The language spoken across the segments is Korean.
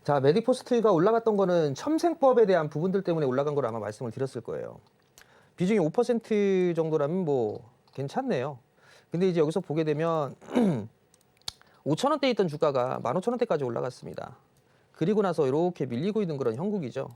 자, 메디포스트가 올라갔던 거는 첨생법에 대한 부분들 때문에 올라간 걸 아마 말씀을 드렸을 거예요. 비중이 5% 정도라면 뭐 괜찮네요. 근데 이제 여기서 보게 되면 5,000원대에 있던 주가가 15,000원대까지 올라갔습니다. 그리고 나서 이렇게 밀리고 있는 그런 형국이죠.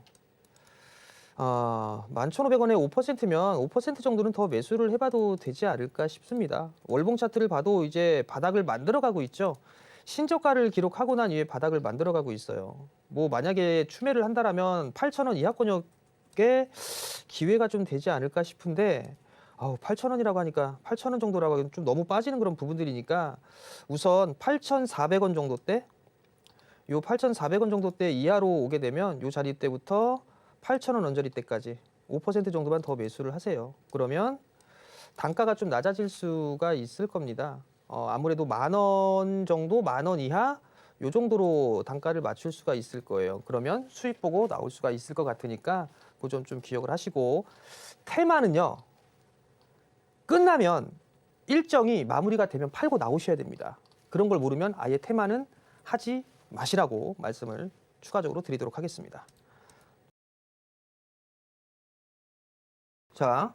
11,500원에 5%면 5% 정도는 더 매수를 해봐도 되지 않을까 싶습니다. 월봉 차트를 봐도 이제 바닥을 만들어가고 있죠. 신저가를 기록하고 난 이후에 바닥을 만들어가고 있어요. 뭐 만약에 추매를 한다라면 8,000원 이하권역에 기회가 좀 되지 않을까 싶은데 8,000원이라고 하니까 8,000원 정도라고 하기엔 좀 너무 빠지는 그런 부분들이니까 우선 8,400원 정도대 요 8,400원 정도대 이하로 오게 되면 요 자리 때부터 8,000원 언저리 때까지 5% 정도만 더 매수를 하세요. 그러면 단가가 좀 낮아질 수가 있을 겁니다. 아무래도 10,000원 정도, 10,000원 이하 요 정도로 단가를 맞출 수가 있을 거예요. 그러면 수익 보고 나올 수가 있을 것 같으니까 그 점 좀 기억을 하시고, 테마는요 끝나면 일정이 마무리가 되면 팔고 나오셔야 됩니다. 그런 걸 모르면 아예 테마는 하지 마시라고 말씀을 추가적으로 드리도록 하겠습니다. 자,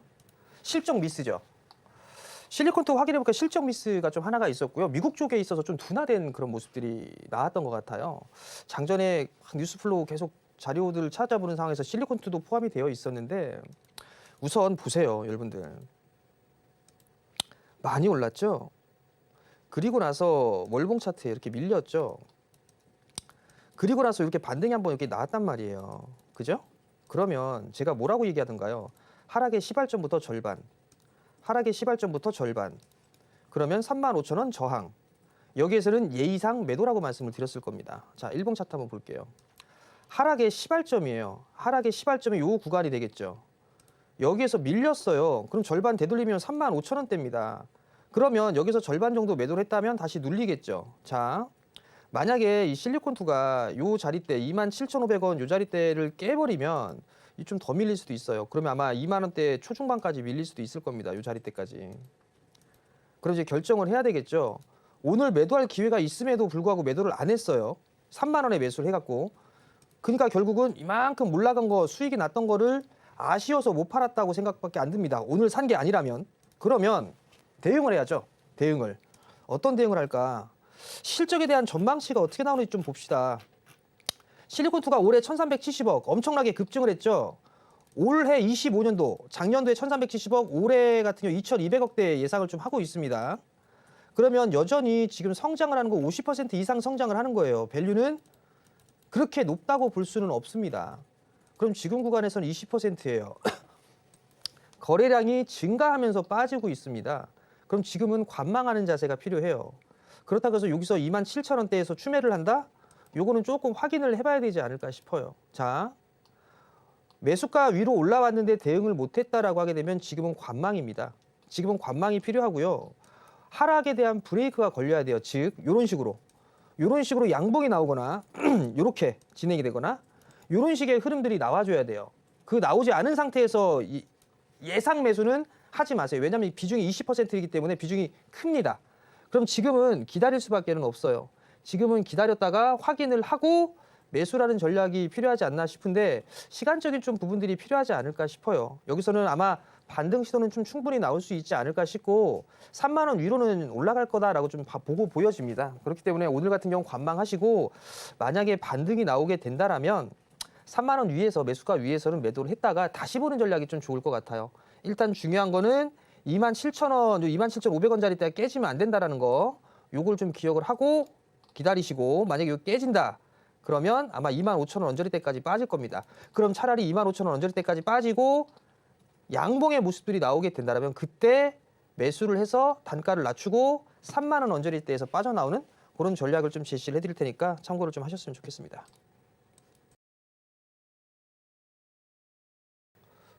실적 미스죠. 실리콘투 확인해보니까 실적 미스가 좀 하나가 있었고요. 미국 쪽에 있어서 좀 둔화된 그런 모습들이 나왔던 것 같아요. 장전에 뉴스플로우 계속 자료들을 찾아보는 상황에서 실리콘투도 포함이 되어 있었는데, 우선 보세요, 여러분들. 많이 올랐죠? 그리고 나서 월봉 차트에 이렇게 밀렸죠? 그리고 나서 이렇게 반등이 한번 이렇게 나왔단 말이에요. 그죠? 그러면 제가 뭐라고 얘기하던가요? 하락의 시발점부터 절반. 하락의 시발점부터 절반. 그러면 35,000원 저항. 여기에서는 예의상 매도라고 말씀을 드렸을 겁니다. 자, 일봉 차트 한번 볼게요. 하락의 시발점이에요. 하락의 시발점이 요 구간이 되겠죠. 여기에서 밀렸어요. 그럼 절반 되돌리면 35,000원대입니다. 그러면 여기서 절반 정도 매도를 했다면 다시 눌리겠죠. 자, 만약에 이 실리콘투가 요 자리대 27,500원 요 자리대를 깨버리면 좀 더 밀릴 수도 있어요. 그러면 아마 20,000원대 초중반까지 밀릴 수도 있을 겁니다. 요 자리대까지. 그럼 이제 결정을 해야 되겠죠. 오늘 매도할 기회가 있음에도 불구하고 매도를 안 했어요. 30,000원에 매수를 해갖고. 그러니까 결국은 이만큼 올라간 거, 수익이 났던 거를 아쉬워서 못 팔았다고 생각밖에 안 듭니다. 오늘 산 게 아니라면. 그러면 대응을 해야죠. 대응을. 어떤 대응을 할까? 실적에 대한 전망치가 어떻게 나오는지 좀 봅시다. 실리콘투가 올해 1,370억 엄청나게 급증을 했죠. 올해 25년도, 작년도에 1,370억, 올해 같은 경우 2,200억대 예상을 좀 하고 있습니다. 그러면 여전히 지금 성장을 하는 거 50% 이상 성장을 하는 거예요. 밸류는 그렇게 높다고 볼 수는 없습니다. 그럼 지금 구간에서는 20%예요. 거래량이 증가하면서 빠지고 있습니다. 그럼 지금은 관망하는 자세가 필요해요. 그렇다고 해서 여기서 27,000원대에서 추매를 한다? 요거는 조금 확인을 해봐야 되지 않을까 싶어요. 자, 매수가 위로 올라왔는데 대응을 못했다라고 하게 되면 지금은 관망입니다. 지금은 관망이 필요하고요. 하락에 대한 브레이크가 걸려야 돼요. 즉, 요런 식으로 양봉이 나오거나 요렇게 진행이 되거나 요런 식의 흐름들이 나와줘야 돼요. 그 나오지 않은 상태에서 예상 매수는 하지 마세요. 왜냐하면 비중이 20%이기 때문에 비중이 큽니다. 그럼 지금은 기다릴 수밖에 없어요. 지금은 기다렸다가 확인을 하고 매수라는 전략이 필요하지 않나 싶은데, 시간적인 좀 부분들이 필요하지 않을까 싶어요. 여기서는 아마 반등 시도는 좀 충분히 나올 수 있지 않을까 싶고, 30,000원 위로는 올라갈 거다라고 좀 보고 보여집니다. 그렇기 때문에 오늘 같은 경우 관망하시고, 만약에 반등이 나오게 된다라면 30,000원 위에서, 매수가 위에서는 매도를 했다가 다시 보는 전략이 좀 좋을 것 같아요. 일단 중요한 거는 27,000원, 27,500원짜리 깨지면 안 된다라는 거, 요걸 좀 기억을 하고 기다리시고, 만약에 이거 깨진다 그러면 아마 25,000원 언저리 때까지 빠질 겁니다. 그럼 차라리 25,000원 언저리 때까지 빠지고 양봉의 모습들이 나오게 된다면 그때 매수를 해서 단가를 낮추고 30,000원 언저리 때에서 빠져나오는 그런 전략을 좀 제시를 해드릴 테니까 참고를 좀 하셨으면 좋겠습니다.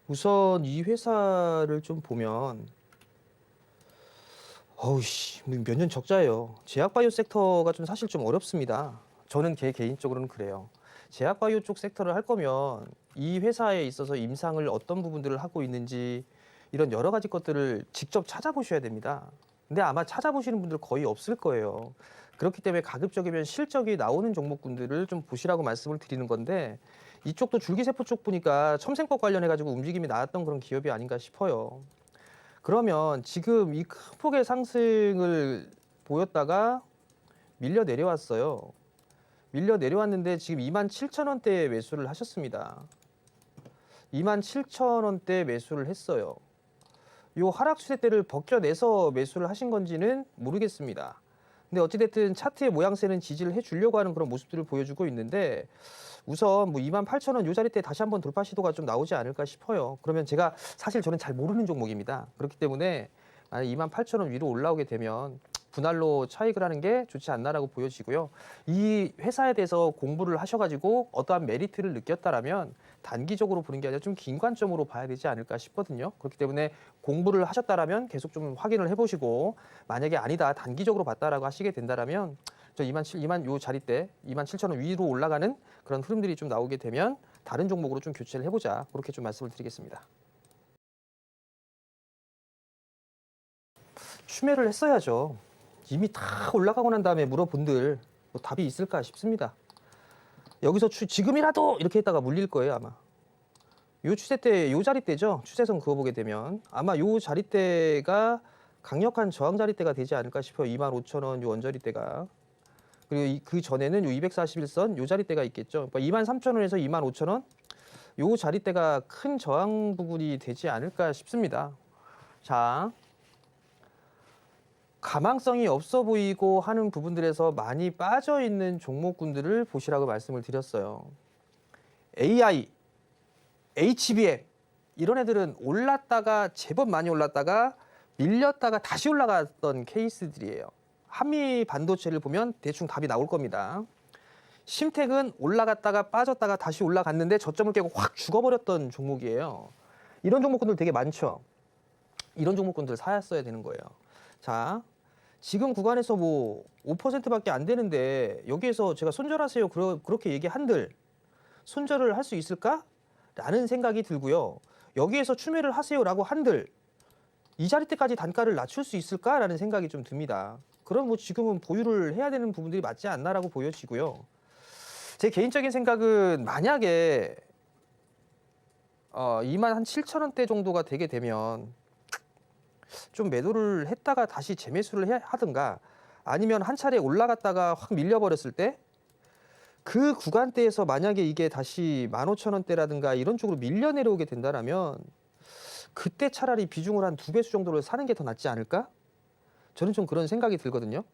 우선 이 회사를 좀 보면 몇 년 적자예요. 제약바이오 섹터가 좀 사실 좀 어렵습니다. 저는 개인적으로는 그래요. 제약바이오 쪽 섹터를 할 거면 이 회사에 있어서 임상을 어떤 부분들을 하고 있는지 이런 여러 가지 것들을 직접 찾아보셔야 됩니다. 근데 아마 찾아보시는 분들 거의 없을 거예요. 그렇기 때문에 가급적이면 실적이 나오는 종목군들을 좀 보시라고 말씀을 드리는 건데 이쪽도 줄기세포 쪽 보니까 첨생법 관련해 가지고 움직임이 나왔던 그런 기업이 아닌가 싶어요. 그러면 지금 이 큰 폭의 상승을 보였다가 밀려 내려왔어요. 밀려 내려왔는데 지금 27,000원대에 매수를 하셨습니다. 27,000원대 매수를 했어요. 요 하락 추세대를 벗겨내서 매수를 하신 건지는 모르겠습니다. 근데 어찌됐든 차트의 모양새는 지지를 해주려고 하는 그런 모습들을 보여주고 있는데 우선 뭐 28,000원 요 자리 때 다시 한번 돌파 시도가 좀 나오지 않을까 싶어요. 그러면 제가 사실 저는 잘 모르는 종목입니다. 그렇기 때문에 만약 28,000원 위로 올라오게 되면 분할로 차익을 하는 게 좋지 않나라고 보여지고요. 이 회사에 대해서 공부를 하셔가지고 어떠한 메리트를 느꼈다라면 단기적으로 보는 게 아니라 좀 긴 관점으로 봐야 되지 않을까 싶거든요. 그렇기 때문에 공부를 하셨다라면 계속 좀 확인을 해보시고 만약에 아니다 단기적으로 봤다라고 하시게 된다라면 저 2만 요 자리대 27,000원 위로 올라가는 그런 흐름들이 좀 나오게 되면 다른 종목으로 좀 교체를 해보자 그렇게 좀 말씀을 드리겠습니다. 추매를 했어야죠. 이미 다 올라가고 난 다음에 물어본들 뭐 답이 있을까 싶습니다. 여기서 지금이라도 이렇게 했다가 물릴 거예요 아마. 요 추세대 요 자리대죠. 추세선 그어보게 되면 아마 요 자리대가 강력한 저항 자리대가 되지 않을까 싶어요. 25,000원 요 원자리대가. 그리고 그 전에는 요 241선 요 자리대가 있겠죠. 그러니까 23,000원에서 25,000원 요 자리대가 큰 저항 부분이 되지 않을까 싶습니다. 자. 가망성이 없어 보이고 하는 부분들에서 많이 빠져 있는 종목군들을 보시라고 말씀을 드렸어요. AI, HBM 이런 애들은 올랐다가 제법 많이 올랐다가 밀렸다가 다시 올라갔던 케이스들이에요. 한미 반도체를 보면 대충 답이 나올 겁니다. 심택은 올라갔다가 빠졌다가 다시 올라갔는데 저점을 깨고 확 죽어버렸던 종목이에요. 이런 종목군들 되게 많죠. 이런 종목군들 사야 되는 거예요. 자, 지금 구간에서 뭐 5%밖에 안 되는데 여기에서 제가 손절하세요 그렇게 얘기한들 손절을 할 수 있을까? 라는 생각이 들고요. 여기에서 추매를 하세요라고 한들 이 자리 때까지 단가를 낮출 수 있을까라는 생각이 좀 듭니다. 그럼 뭐 지금은 보유를 해야 되는 부분들이 맞지 않나라고 보여지고요. 제 개인적인 생각은 만약에 27,000원대 정도가 되게 되면 좀 매도를 했다가 다시 재매수를 하든가 아니면 한 차례 올라갔다가 확 밀려버렸을 때 그 구간대에서 만약에 이게 다시 15,000원대라든가 이런 쪽으로 밀려 내려오게 된다면 그때 차라리 비중을 한 2배수 정도를 사는 게 더 낫지 않을까? 저는 좀 그런 생각이 들거든요.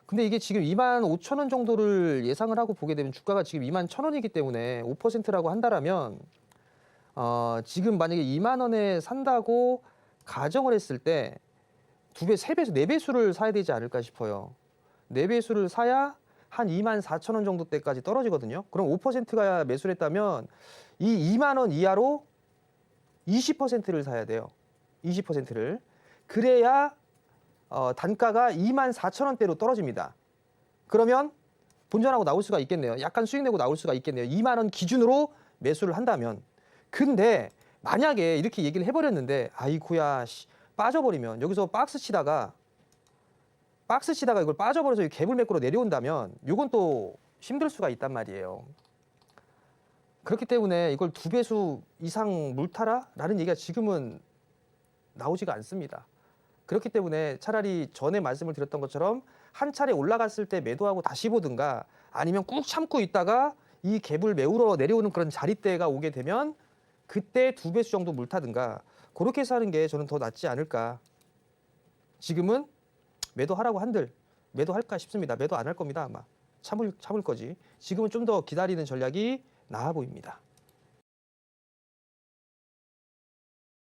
근데 이게 지금 25,000원 정도를 예상을 하고 보게 되면 주가가 지금 21,000원이기 때문에 5%라고 한다라면 지금 만약에 2만 원에 산다고 가정을 했을 때 2배, 3배수, 4배수를 사야 되지 않을까 싶어요. 4배수를 사야 한 24,000원 정도 때까지 떨어지거든요. 그럼 5%가 매수를 했다면 이 2만 원 이하로 20%를 사야 돼요. 20%를. 그래야 단가가 24,000원대로 떨어집니다. 그러면 본전하고 나올 수가 있겠네요. 약간 수익 내고 나올 수가 있겠네요. 2만 원 기준으로 매수를 한다면. 근데 만약에 이렇게 얘기를 해버렸는데 아이고야 빠져버리면 여기서 박스 치다가 이걸 빠져버려서 갭을 매꾸로 내려온다면 이건 또 힘들 수가 있단 말이에요. 그렇기 때문에 이걸 2배수 이상 물타라? 라는 얘기가 지금은 나오지가 않습니다. 그렇기 때문에 차라리 전에 말씀을 드렸던 것처럼 한 차례 올라갔을 때 매도하고 다시 보든가 아니면 꾹 참고 있다가 이 갭을 메우러 내려오는 그런 자리대가 오게 되면 그때 2배수 정도 물타든가 그렇게 해서 하는 게 저는 더 낫지 않을까. 지금은 매도하라고 한들 매도할까 싶습니다. 매도 안 할 겁니다. 아마 참을 거지. 지금은 좀 더 기다리는 전략이 나아 보입니다.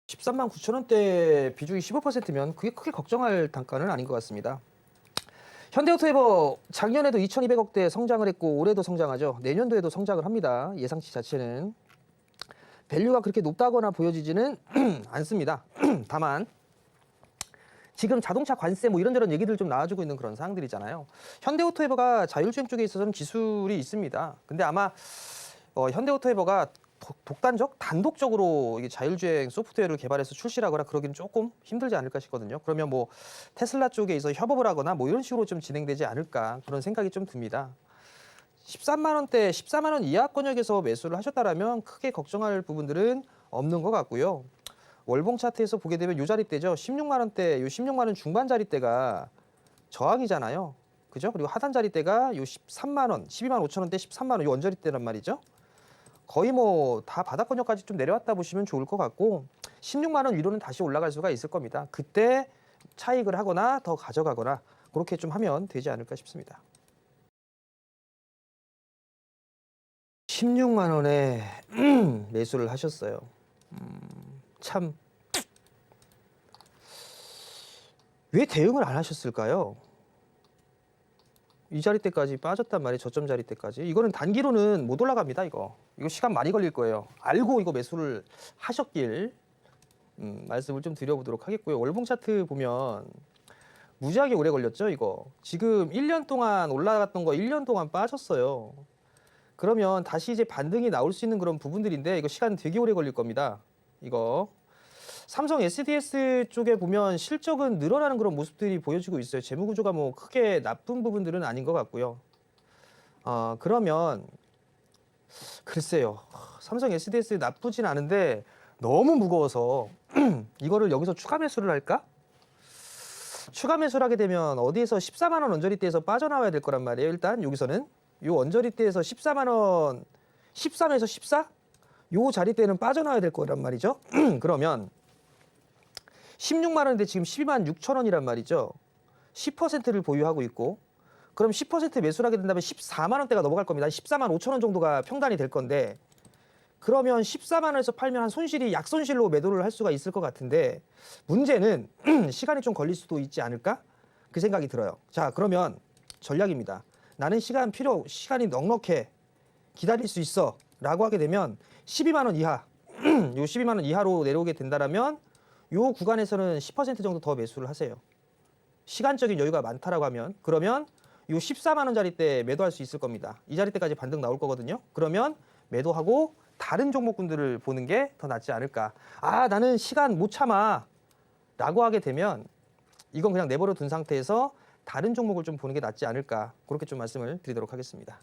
13만 9천원대 비중이 15%면 그게 크게 걱정할 단가는 아닌 것 같습니다. 현대오토에버 작년에도 2,200억대 성장을 했고 올해도 성장하죠. 내년도에도 성장을 합니다. 예상치 자체는. 밸류가 그렇게 높다거나 보여지지는 않습니다. 다만 지금 자동차 관세 뭐 이런저런 얘기들 좀 나와주고 있는 그런 사항들이잖아요. 현대오토에버가 자율주행 쪽에 있어서는 기술이 있습니다. 근데 아마 현대오토에버가 독단적, 단독적으로 이게 자율주행 소프트웨어를 개발해서 출시하거나 그러기는 조금 힘들지 않을까 싶거든요. 그러면 뭐 테슬라 쪽에 있어 협업을 하거나 뭐 이런 식으로 좀 진행되지 않을까 그런 생각이 좀 듭니다. 13만 원대, 14만 원 이하 권역에서 매수를 하셨다라면 크게 걱정할 부분들은 없는 것 같고요. 월봉 차트에서 보게 되면 요 자리대죠. 16만 원대, 요 16만 원 중반 자리대가 저항이잖아요. 그죠? 그리고 하단 자리대가 요 13만 원, 12만 5천 원대 13만 원 요 원자리대란 말이죠. 거의 뭐 다 바닥권역까지 좀 내려왔다 보시면 좋을 것 같고 16만 원 위로는 다시 올라갈 수가 있을 겁니다. 그때 차익을 하거나 더 가져가거나 그렇게 좀 하면 되지 않을까 싶습니다. 16만 원에 매수를 하셨어요. 참 왜 대응을 안 하셨을까요? 이 자리대까지 빠졌단 말이에요. 저점 자리대까지. 이거는 단기로는 못 올라갑니다. 이거 시간 많이 걸릴 거예요. 알고 이거 매수를 하셨길 말씀을 좀 드려보도록 하겠고요. 월봉 차트 보면 무지하게 오래 걸렸죠. 이거 지금 1년 동안 올라갔던 거 1년 동안 빠졌어요. 그러면 다시 이제 반등이 나올 수 있는 그런 부분들인데 이거 시간 되게 오래 걸릴 겁니다. 이거 삼성 SDS 쪽에 보면 실적은 늘어나는 그런 모습들이 보여지고 있어요. 재무 구조가 뭐 크게 나쁜 부분들은 아닌 것 같고요. 그러면 글쎄요. 삼성 SDS 나쁘진 않은데 너무 무거워서 이거를 여기서 추가 매수를 할까? 추가 매수를 하게 되면 어디에서 14만 원 언저리대에서 빠져나와야 될 거란 말이에요. 일단 여기서는 요 언저리대에서 14만 원 13에서 14? 요 자리대는 빠져나와야 될 거란 말이죠. 그러면 16만 원인데 지금 12만 6천 원이란 말이죠. 10%를 보유하고 있고 그럼 10% 매수를 하게 된다면 14만 원대가 넘어갈 겁니다. 14만 5천 원 정도가 평단이 될 건데 그러면 14만 원에서 팔면 한 손실이 약손실로 매도를 할 수가 있을 것 같은데 문제는 시간이 좀 걸릴 수도 있지 않을까? 그 생각이 들어요. 자, 그러면 전략입니다. 나는 시간이 넉넉해. 기다릴 수 있어. 라고 하게 되면 12만 원 이하, 요 12만 원 이하로 내려오게 된다라면 요 구간에서는 10% 정도 더 매수를 하세요. 시간적인 여유가 많다라고 하면 그러면 요 14만 원짜리 때 매도할 수 있을 겁니다. 이 자리때까지 반등 나올 거거든요. 그러면 매도하고 다른 종목군들을 보는 게 더 낫지 않을까. 나는 시간 못 참아 라고 하게 되면 이건 그냥 내버려 둔 상태에서 다른 종목을 좀 보는 게 낫지 않을까. 그렇게 좀 말씀을 드리도록 하겠습니다.